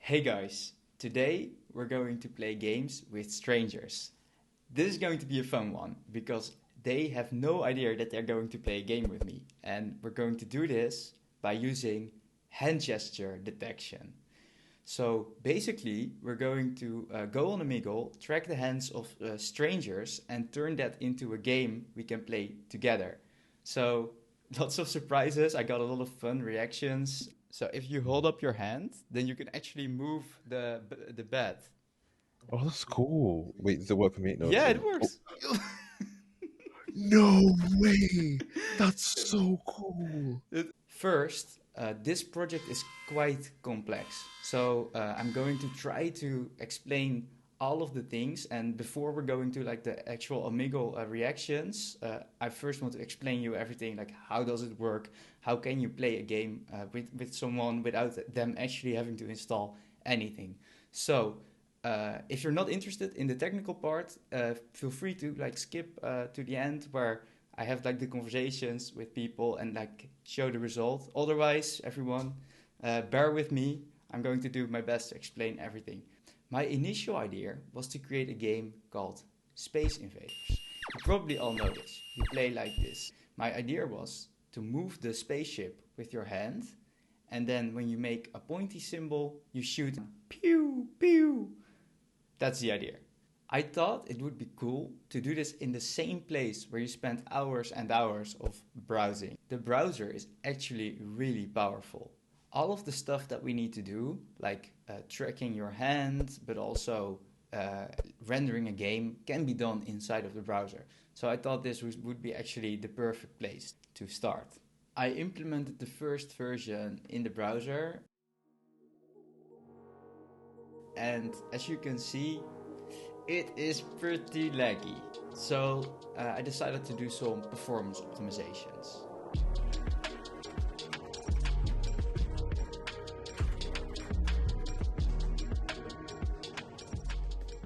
Hey guys, today we're going to play games with strangers. This is going to be a fun one because they have no idea that they're going to play a game with me. And we're going to do this by using hand gesture detection. So basically, we're going to go on Omegle, track the hands of strangers, and turn that into a game we can play together. So lots of surprises. I got a lot of fun reactions. So if you hold up your hand, then you can actually move the bed. Oh, that's cool. Wait, does it work for me? No, it Yeah, it doesn't. Oh, works. no way! That's so cool. First, this project is quite complex. So I'm going to try to explain all of the things. And before we're going to like the actual Omegle reactions, I first want to explain you everything. Like how does it work? How can you play a game with someone without them actually having to install anything? So if you're not interested in the technical part, feel free to like skip to the end where I have like the conversations with people and like show the result. Otherwise, everyone, bear with me. I'm going to do my best to explain everything. My initial idea was to create a game called Space Invaders. You probably all know this. You play like this. My idea was to move the spaceship with your hand, and then when you make a pointy symbol, you shoot pew pew. That's the idea. I thought it would be cool to do this in the same place where you spend hours and hours of browsing. The browser is actually really powerful. All of the stuff that we need to do, like tracking your hand, but also uh, rendering a game, can be done inside of the browser. So I thought this would be actually the perfect place to start. I implemented the first version in the browser, and as you can see, it is pretty laggy. So I decided to do some performance optimizations.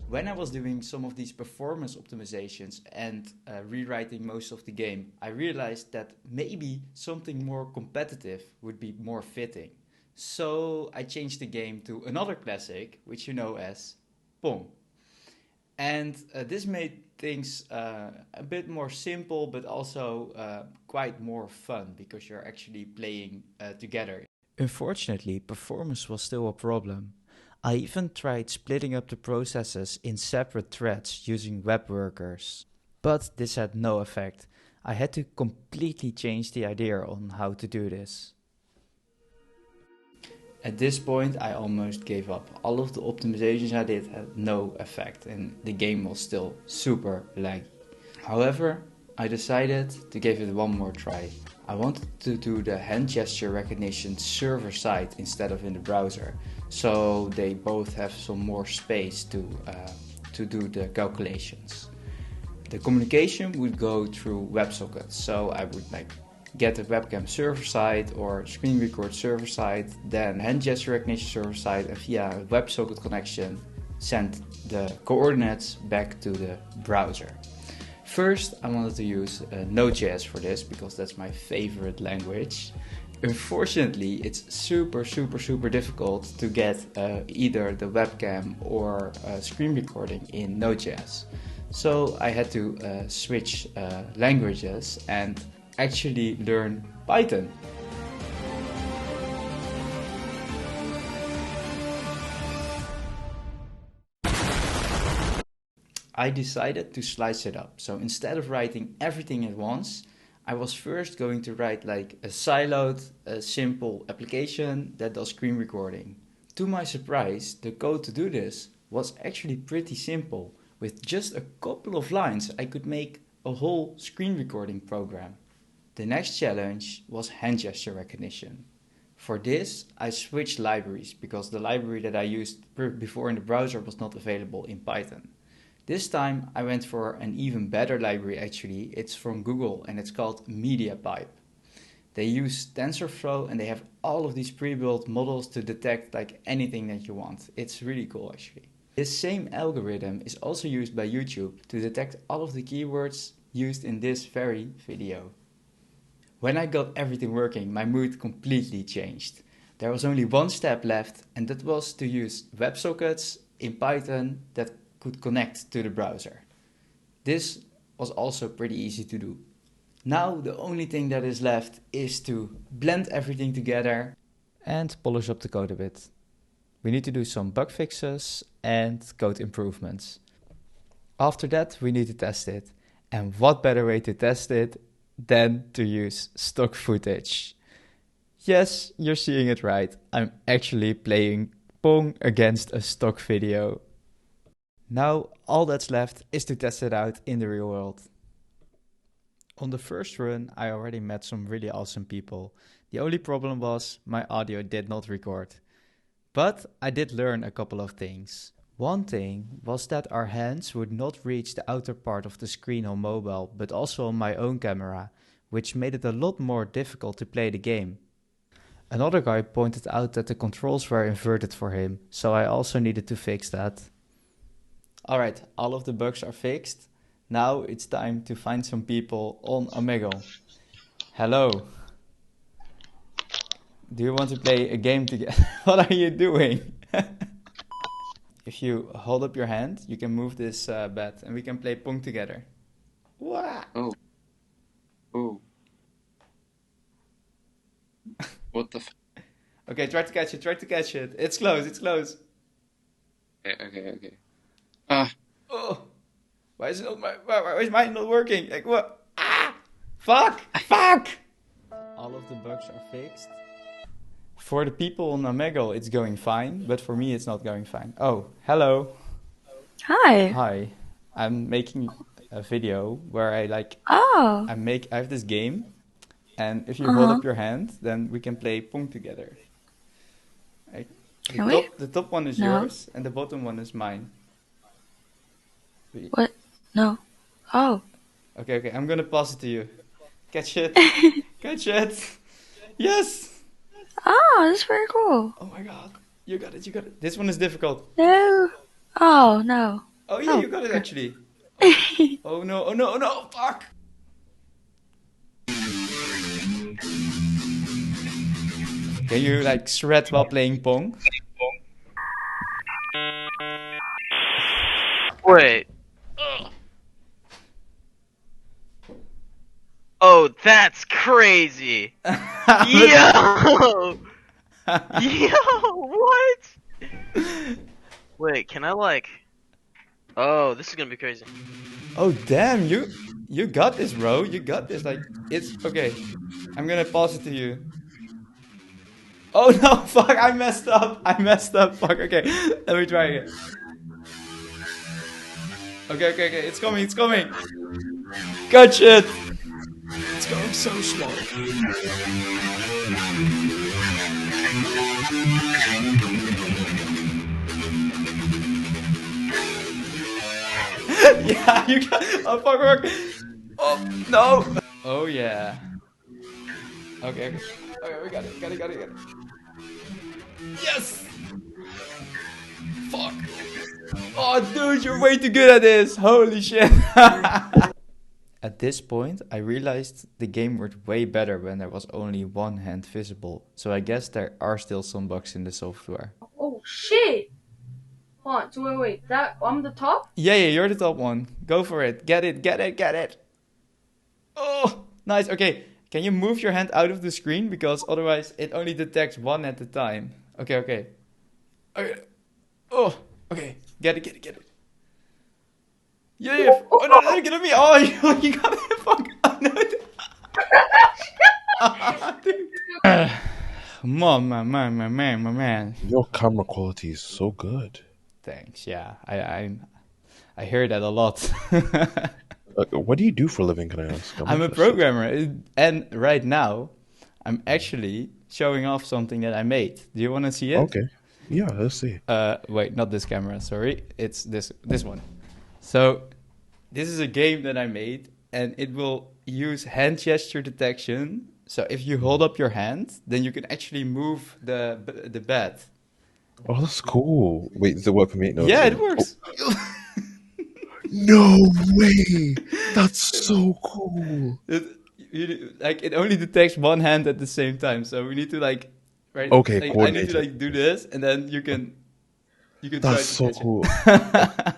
When I was doing some of these performance optimizations and rewriting most of the game, I realized that maybe something more competitive would be more fitting. So I changed the game to another classic, which you know as Pong. And this made things a bit more simple, but also quite more fun because you're actually playing together. Unfortunately, performance was still a problem. I even tried splitting up the processes in separate threads using web workers. But this had no effect. I had to completely change the idea on how to do this. At this point, I almost gave up. All of the optimizations I did had no effect, and the game was still super laggy. However, I decided to give it one more try. I wanted to do the hand gesture recognition server side instead of in the browser, so they both have some more space to do the calculations. The communication would go through WebSockets, so I would like get a webcam server side or screen record server side, then hand gesture recognition server side, and via a WebSocket connection send the coordinates back to the browser. First, I wanted to use Node.js for this because that's my favorite language. Unfortunately, it's super difficult to get either the webcam or screen recording in Node.js. So I had to switch languages and actually learn Python. I decided to slice it up. So instead of writing everything at once, I was first going to write like a siloed, a simple application that does screen recording. To my surprise, the code to do this was actually pretty simple. With just a couple of lines, I could make a whole screen recording program. The next challenge was hand gesture recognition. For this, I switched libraries because the library that I used before in the browser was not available in Python. This time I went for an even better library actually. It's from Google and it's called MediaPipe. They use TensorFlow and they have all of these pre-built models to detect like anything that you want. It's really cool actually. This same algorithm is also used by YouTube to detect all of the keywords used in this very video. When I got everything working, my mood completely changed. There was only one step left, and that was to use WebSockets in Python that could connect to the browser. This was also pretty easy to do. Now the only thing that is left is to blend everything together and polish up the code a bit. We need to do some bug fixes and code improvements. After that, we need to test it. And what better way to test it than to use stock footage? Yes, you're seeing it right. I'm actually playing Pong against a stock video. Now, all that's left is to test it out in the real world. On the first run, I already met some really awesome people. The only problem was my audio did not record. But I did learn a couple of things. One thing was that our hands would not reach the outer part of the screen on mobile, but also on my own camera, which made it a lot more difficult to play the game. Another guy pointed out that the controls were inverted for him, so I also needed to fix that. Alright, all of the bugs are fixed. Now it's time to find some people on Omegle. Hello. Do you want to play a game together? What are you doing? If you hold up your hand, you can move this bat and we can play Pong together. Wow. Oh. Oh. What the f... Okay, try to catch it, try to catch it. It's close, it's close. Okay. Ah. Oh, why is it not why is mine not working? Like what? Ah! Fuck! Fuck! All of the bugs are fixed. For the people on Omegle, it's going fine, but for me, it's not going fine. Oh, hello. Hi. Hi. I'm making a video where Oh. I have this game, and if you hold up your hand, then we can play Pong together. Like, Can we? the top one is No. yours, and the bottom one is mine. What? No. Oh. Okay, I'm gonna pass it to you. Catch it. Catch it. Yes. Oh, that's very cool. Oh my god. You got it. This one is difficult. No. Oh, no. Oh yeah, Oh. you got it actually. Oh no, fuck. Can you like shred while playing Pong? Wait. Ugh. Oh, that's crazy. Yo! What? Wait, can I like... Oh, this is gonna be crazy. Oh damn, you got this, bro. You got this. Like it's okay. I'm gonna pass it to you. Oh no, fuck! I messed up. Fuck. Okay, let me try again. Okay. It's coming. Catch it. It's going so slow. Yeah, you got. Oh fuck! Oh no! Oh yeah. Okay, we got it. Yes! Fuck! Oh dude, you're way too good at this! Holy shit! At this point, I realized the game worked way better when there was only one hand visible. So I guess there are still some bugs in the software. Oh shit! Hold on, so wait, that I'm the top? Yeah, you're the top one. Go for it. Get it. Oh, nice. Okay, can you move your hand out of the screen? Because otherwise it only detects one at a time. Okay. Oh, okay. Get it. Yeah. Oh no, look at me. Oh, you got it. Fuck. Oh, no. Dude. Man. Your camera quality is so good. Thanks. Yeah, I hear that a lot. What do you do for a living, can I ask? I'm a programmer, and right now, I'm actually showing off something that I made. Do you want to see it? Okay. Yeah, let's see. Wait, not this camera. Sorry, it's this one. So, this is a game that I made, and it will use hand gesture detection. So if you hold up your hand, then you can actually move the bed. Oh, that's cool. Wait, does it work for me? No. Yeah, it works. No way! That's so cool. It only detects one hand at the same time, so we need to right? Okay, Like, I need to coordinated. like do this, and then you can try That's to so catch cool. it.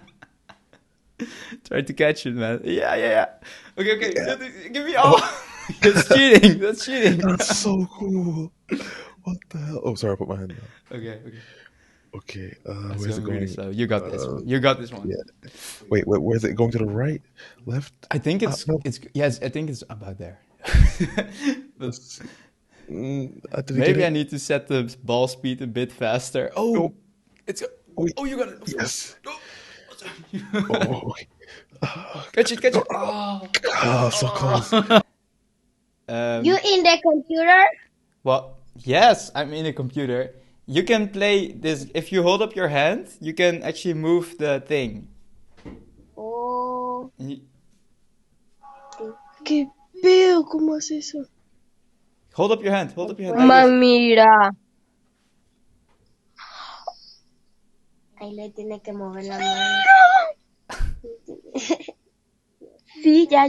Try to catch it, man. Yeah. Okay. Yeah. No, give me all. That's cheating. That's cheating. That's so cool. What the hell? Oh, sorry, I put my hand down. Okay. Okay, That's where's it going really going? slow. You got this one. You got this one. Yeah. Wait, where's it going? To the right, left? I think it's No. yes. I think it's about there. But I didn't maybe get I it. need to set the ball speed a bit faster. Oh, Oh, it's wait. oh, you got it. Yes. Oh. Oh, okay. Catch it. Oh. So close. You in the computer? Well, yes, I'm in a computer. You can play this if you hold up your hand. You can actually move the thing. Oh, And you- ¿Qué pedo? ¿Cómo haces eso? hold up your hand. Hold up your hand. Like this. Mira. ahí le tiene que mover la mano. Sí, ya.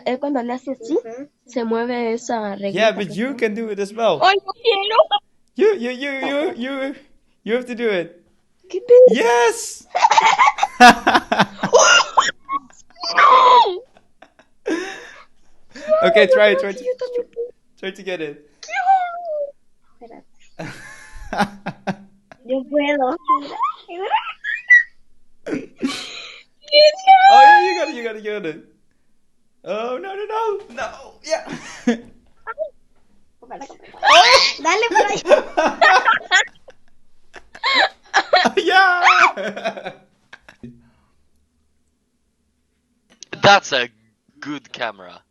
Él cuando le hace así, se mueve esa reglita. Yeah, but que you está. can do it as well. ¡Ay, no quiero! You have to do it. ¿Qué pedo? Yes. ¡No! Okay, try it. Yo también puedo. Try to get it. Espérate. Yo puedo. Oh yeah, you got it. Oh no. Yeah. Dale por ahí. Yeah. That's a good camera.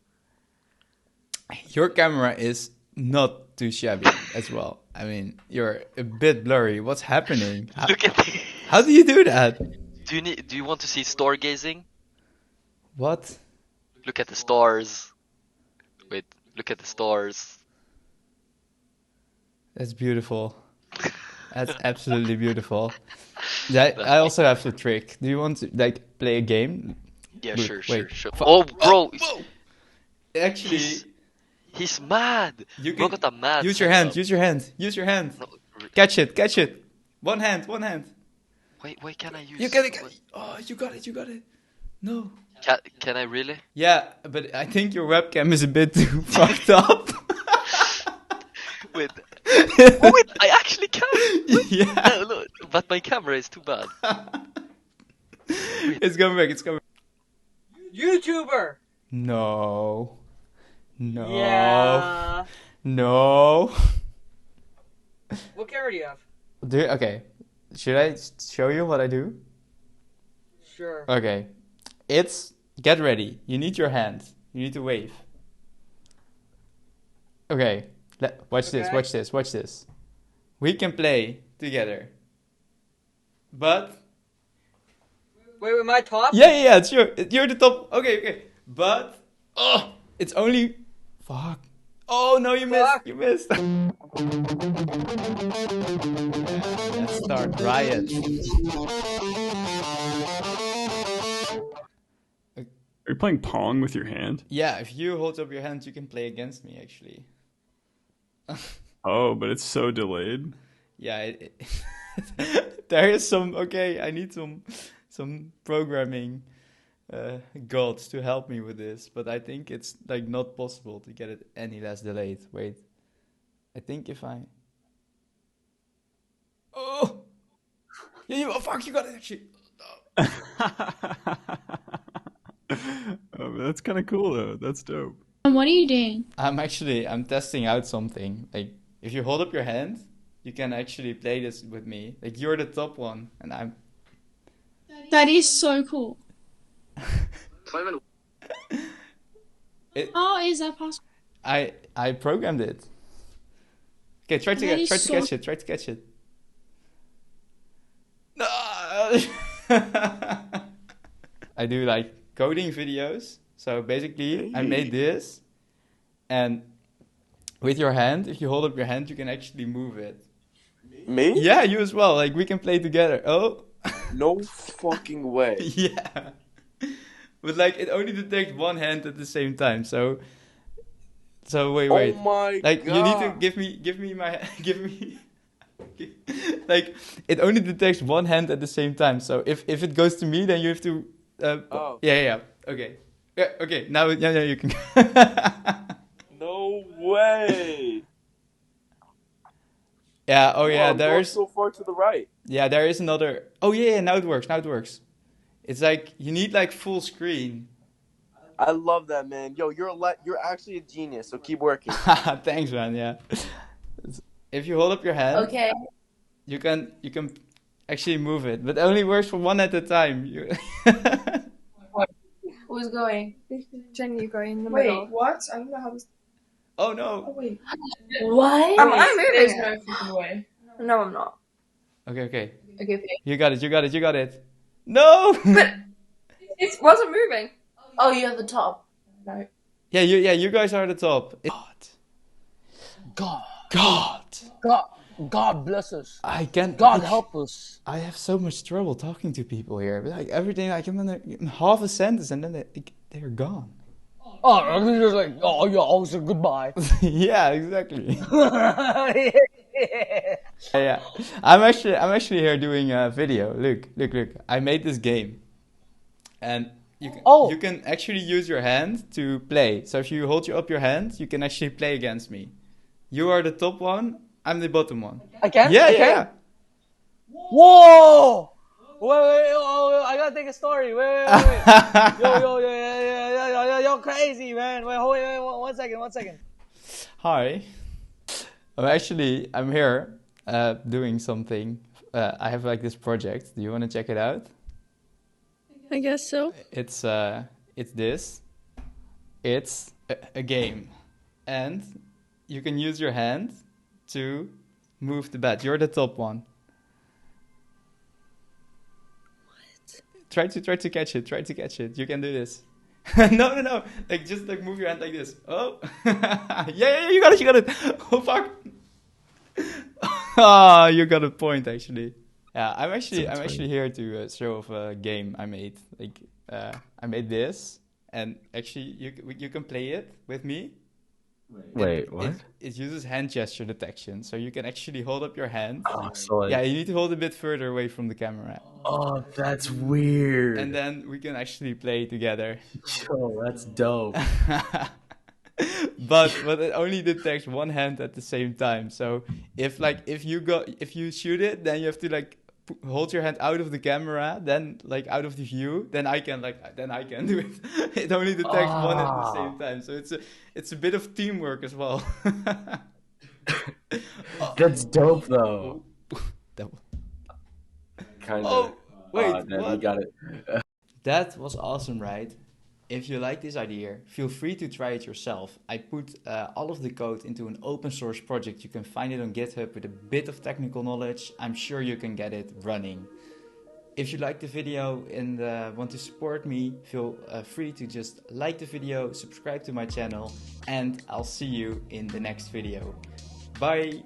Your camera is not too shabby as well. I mean, you're a bit blurry. What's happening? Look at the... How do you do that? Do you want to see stargazing? What? Look at the stars. Wait, look at the stars. That's beautiful. That's absolutely beautiful. I also have the trick. Do you want to like play a game? Yeah, Look, sure. wait. Oh, bro, Whoa. Actually, he's mad. you Look can at the mad. use your hand. Use your hand. No, Catch it. One hand. wait, can I use? You get it. Oh, you got it. No. Can I really? Yeah, but I think your webcam is a bit too fucked up. Wait. Oh, wait, I actually can. Yeah. No, but my camera is too bad. It's coming back. YouTuber. No. Yeah. No. What camera do you have? Okay. Should I show you what I do? Sure. Okay. Get ready. You need your hand. You need to wave. Okay. Watch this. We can play together. But Wait, am I top? yeah, it's you're the top. Okay. But it's only fuck. Oh no, you Fuck. missed. Yeah, let's start riot. Are you playing Pong with your hand? Yeah, if you hold up your hand, you can play against me actually. Oh, but it's so delayed. Yeah, there is some. Okay, I need some programming gods to help me with this, but I think it's like not possible to get it any less delayed. Wait, I think if I. Oh, yeah, oh fuck, you got it actually. Oh, that's kind of cool though. That's dope. What are you doing? I'm testing out something. Like if you hold up your hand, you can actually play this with me. Like you're the top one, and I'm. That is so cool. How is that possible? I programmed it. Okay, try to catch it. No. I do like coding videos. So basically, I made this, and with your hand, if you hold up your hand, you can actually move it. Me? Yeah, you as well. Like we can play together. Oh. No fucking way. Yeah. But like it only detects one hand at the same time. So wait. Oh my like god. you need to give me my give me Like, it only detects one hand at the same time. So if it goes to me, then you have to. Oh. Yeah. Okay. Yeah. Okay. Now you can. No way. Yeah. Oh Whoa, yeah. I'm going There's. so far to the right. Yeah. There is another. Oh yeah. Now it works. It's like you need like full screen. I love that, man. Yo, you're actually a genius. So keep working. Thanks, man. Yeah. If you hold up your hand, Okay. you can actually move it, but it only works for one at a time. Who's going? Jen, you go in the Wait, middle. what? I don't know how this. Oh no. Oh, wait. What? I'm moving There's it. no freaking way. No, I'm not. Okay. Okay. You got it. No. But it wasn't moving. Oh, you're at the top. No. Yeah, you guys are at the top. God bless us. I can't. God help us. I have so much trouble talking to people here. Like everything, I can in half a sentence and then they're gone. Oh, I mean, just like, oh yeah, also goodbye. Yeah, exactly. Yeah, I'm actually here doing a video. Look. I made this game, and you can actually use your hand to play. So if you hold up your hand, you can actually play against me. You are the top one. I'm the bottom one. I can? Yeah. Whoa! Wait, I gotta take a story. Wait. Yo, crazy, man. Wait, 1 second. Hi. I'm here doing something. I have like this project. Do you want to check it out? I guess so. It's this. It's a game, and you can use your hand to move the bat. You're the top one. What? Try to catch it. You can do this. No. Like just like move your hand like this. Oh. Yeah, you got it. Oh fuck. Ah, you got a point actually. Yeah, I'm actually here to show off a game I made. Like I made this, and actually you can play it with me. Wait, what? It uses hand gesture detection, so you can actually hold up your hand. Oh, so like... Yeah, you need to hold a bit further away from the camera. Oh, that's weird. And then we can actually play together. Yo, that's dope. but it only detects one hand at the same time. So if you shoot it, then you have to like hold your hand out of the camera, then like out of the view, then I can do it. It only detects one at the same time, so it's a bit of teamwork as well. That's dope though. Kind of. Oh wait, what? you got it. That was awesome, right? If you like this idea, feel free to try it yourself. I put all of the code into an open source project. You can find it on GitHub with a bit of technical knowledge. I'm sure you can get it running. If you like the video and want to support me, feel free to just like the video, subscribe to my channel, and I'll see you in the next video. Bye!